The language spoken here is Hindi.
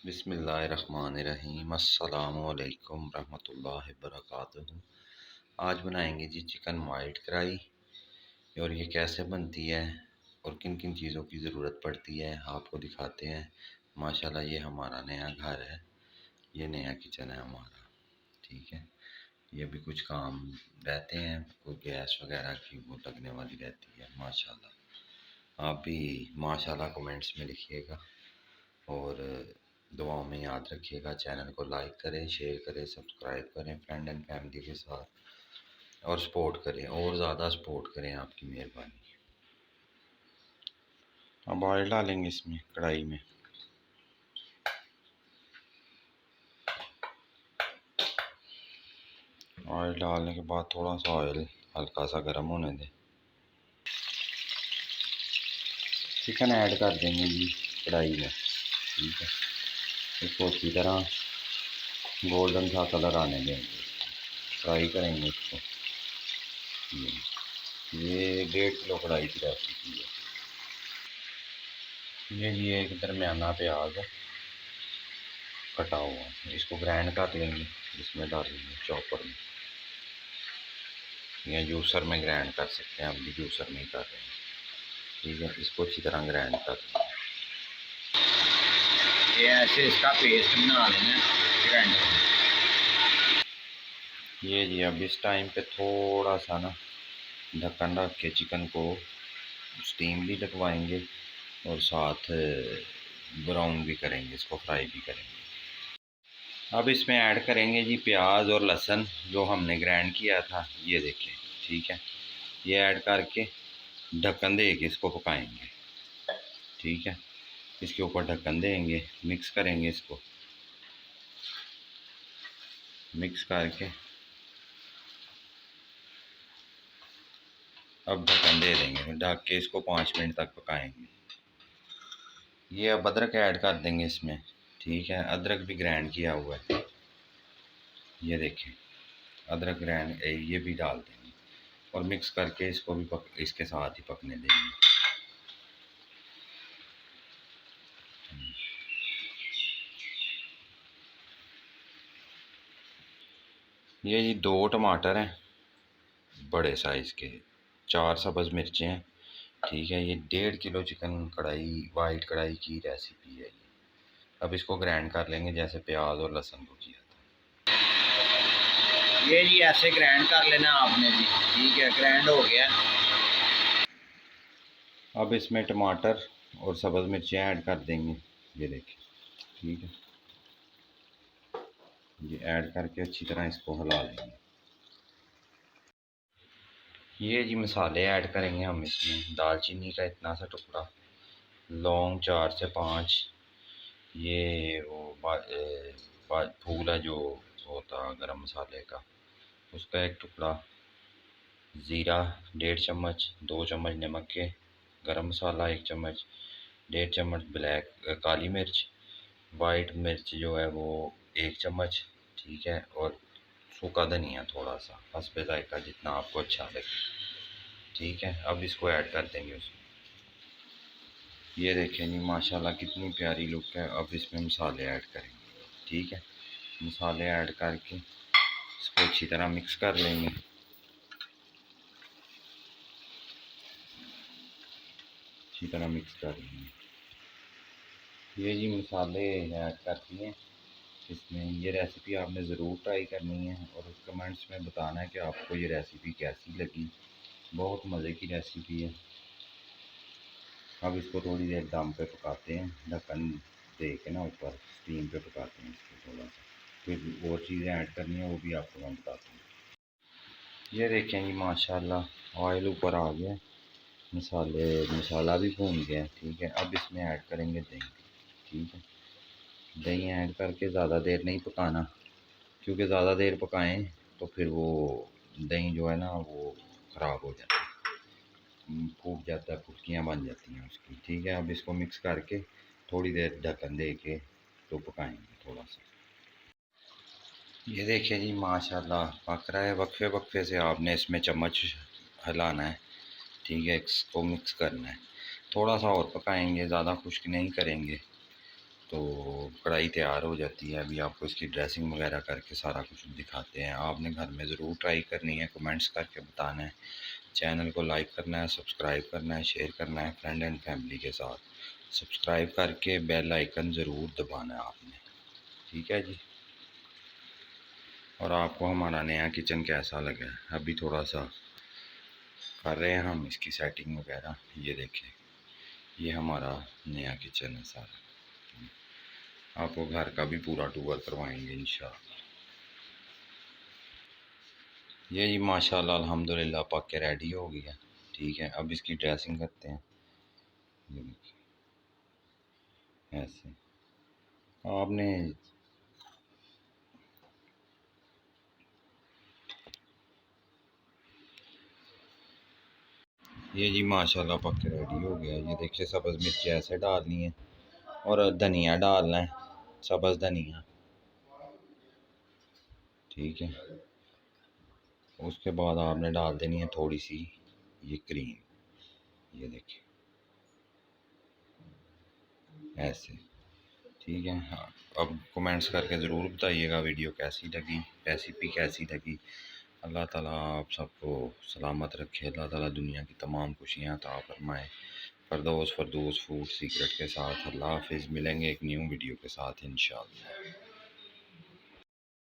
बिस्मिल्लाहिर्रहमानिर्रहीम अस्सलामुअलैकुम रहमतुल्लाहि वबरकातुहू। आज बनाएंगे जी चिकन वाइट कढ़ाई। और ये कैसे बनती है और किन किन चीज़ों की ज़रूरत पड़ती है आपको दिखाते हैं। माशाल्लाह ये हमारा नया घर है, ये नया किचन है हमारा। ठीक है, ये भी कुछ काम रहते हैं, कोई गैस वगैरह की वो लगने वाली रहती है। माशाल्लाह आप भी माशाल्लाह कमेंट्स में लिखिएगा और दुआओं में याद रखिएगा। चैनल को लाइक करें, शेयर करें, सब्सक्राइब करें फ्रेंड एंड फैमिली के साथ और सपोर्ट करें, और ज़्यादा सपोर्ट करें, आपकी मेहरबानी। अब ऑयल डालेंगे इसमें कढ़ाई में। ऑयल डालने के बाद थोड़ा सा ऑयल हल्का सा गर्म होने दें। चिकन ऐड कर देंगे जी कढ़ाई में। ठीक है, इसको अच्छी तरह गोल्डन सा कलर आने देंगे, फ्राई करेंगे इसको। ये 1.5 किलो कढ़ाई की रेसिपी है। ये एक दरमियाना प्याज है कटा हुआ, इसको ग्राइंड कर लेंगे, इसमें डालेंगे चॉपर में या जूसर में ग्राइंड कर सकते हैं, हम भी जूसर में ही कर रहे हैं। ठीक है, इसको अच्छी तरह ग्राइंड कर लेंगे। ये ऐसे इसका पेस्ट बना लेना ग्राइंडर में। ये जी अब इस टाइम पे थोड़ा सा ना ढक्कन रख के चिकन को स्टीम भी लगवाएंगे और साथ ब्राउन भी करेंगे, इसको फ्राई भी करेंगे। अब इसमें ऐड करेंगे जी प्याज और लहसुन जो हमने ग्राइंड किया था, ये देखें। ठीक है, ये ऐड करके ढक्कन दे के इसको पकाएंगे। ठीक है, इसके ऊपर ढक्कन देंगे, मिक्स करेंगे इसको। मिक्स करके अब ढक्कन दे देंगे, ढक के इसको 5 मिनट तक पकाएंगे। ये अब अदरक ऐड कर देंगे इसमें। ठीक है, अदरक भी ग्राइंड किया हुआ है, ये देखें अदरक ग्राइंड, ये भी डाल देंगे और मिक्स करके इसको भी इसके साथ ही पकने देंगे। ये जी 2 टमाटर हैं बड़े साइज़ के, 4 सब्ज़ मिर्चें हैं। ठीक है, ये 1.5 किलो चिकन कढ़ाई वाइट कढ़ाई की रेसिपी है ये। अब इसको ग्राइंड कर लेंगे जैसे प्याज और लहसुन को किया था। ये जी ऐसे ग्राइंड कर लेना आपने जी। ठीक है, ग्राइंड हो गया। अब इसमें टमाटर और सब्ज़ मिर्चें ऐड कर देंगे, ये देखिए। ठीक है, ये ऐड करके अच्छी तरह इसको हिला लेंगे। ये जी मसाले ऐड करेंगे हम इसमें। दालचीनी का इतना सा टुकड़ा, लौंग 4 से 5, ये वो फूल है जो होता गरम मसाले का, उसका एक टुकड़ा, ज़ीरा 1.5 चम्मच, 2 चम्मच नमक के, गरम मसाला 1 चम्मच, 1.5 चम्मच ब्लैक काली मिर्च, वाइट मिर्च जो है वो 1 चम्मच। ठीक है, और सूखा धनिया थोड़ा सा, हस्बे जायका जितना आपको अच्छा लगे। ठीक है, अब इसको ऐड कर देंगे उसमें। ये देखें जी माशाल्लाह कितनी प्यारी लुक है। अब इसमें मसाले ऐड करेंगे। ठीक है, मसाले ऐड करके इसको अच्छी तरह मिक्स कर लेंगे। अच्छी तरह मिक्स कर लेंगे। ये जी मसाले ऐड कर दिए इसमें। ये रेसिपी आपने ज़रूर ट्राई करनी है और कमेंट्स में बताना है कि आपको ये रेसिपी कैसी लगी। बहुत मज़े की रेसिपी है। अब इसको थोड़ी देर दम पे पकाते हैं, ढक्कन दे के ना ऊपर स्टीम पे पकाते हैं इसको थोड़ा सा। फिर और चीज़ें ऐड करनी है वो भी आपको मैं बताता हूँ। ये देखें जी माशाल्लाह ऑयल ऊपर आ गया, मसाला भी भून गया। ठीक है, अब इसमें ऐड करेंगे दही। ठीक है, दही ऐड करके ज़्यादा देर नहीं पकाना, क्योंकि ज़्यादा देर पकाएं तो फिर वो दही जो है ना वो ख़राब हो जाता है, फूट जाता है, फुटकियाँ बन जाती हैं उसकी। ठीक है, अब इसको मिक्स करके थोड़ी देर ढक्कन दे के तो पकाएंगे थोड़ा सा। ये देखिए जी माशाल्लाह पक रहा है। वक्फे वक्फे से आपने इसमें चम्मच हिलाना है। ठीक है, इसको मिक्स करना है। थोड़ा सा और पकाएंगे, ज़्यादा खुश्क नहीं करेंगे। तो कढ़ाई तैयार हो जाती है। अभी आपको इसकी ड्रेसिंग वगैरह करके सारा कुछ दिखाते हैं। आपने घर में ज़रूर ट्राई करनी है, कमेंट्स करके बताना है। चैनल को लाइक करना है, सब्सक्राइब करना है, शेयर करना है फ्रेंड एंड फैमिली के साथ। सब्सक्राइब करके बेल आइकन ज़रूर दबाना है आपने, ठीक है जी। और आपको हमारा नया किचन कैसा लगा है? अभी थोड़ा सा कर रहे हैं हम इसकी सेटिंग वगैरह। ये देखिए, ये हमारा नया किचन है सारा। आपको घर का भी पूरा टूर करवाएंगे इंशाल्लाह। ये जी माशाल्लाह अल्हम्दुलिल्लाह पक के रेडी हो गया। ठीक है, अब इसकी ड्रेसिंग करते हैं। ये देखिए ऐसे आपने, ये जी माशाल्लाह पक के रेडी हो गया। ये देखिए सब्ज़ मिर्च ऐसे डालनी है और धनिया डालना है, सब्ज़ धनिया। ठीक है, उसके बाद आपने डाल देनी है थोड़ी सी ये क्रीम। ये देखिए ऐसे। ठीक है, हाँ। अब कमेंट्स करके ज़रूर बताइएगा वीडियो कैसी लगी, रेसिपी कैसी लगी। अल्लाह ताला आप सबको सलामत रखे। अल्लाह ताला दुनिया की तमाम खुशियाँ अता फरमाए। फरदौस फरदौस फूड सीक्रेट के साथ अल्लाह हाफिज़। मिलेंगे एक न्यू वीडियो के साथ इंशाअल्लाह।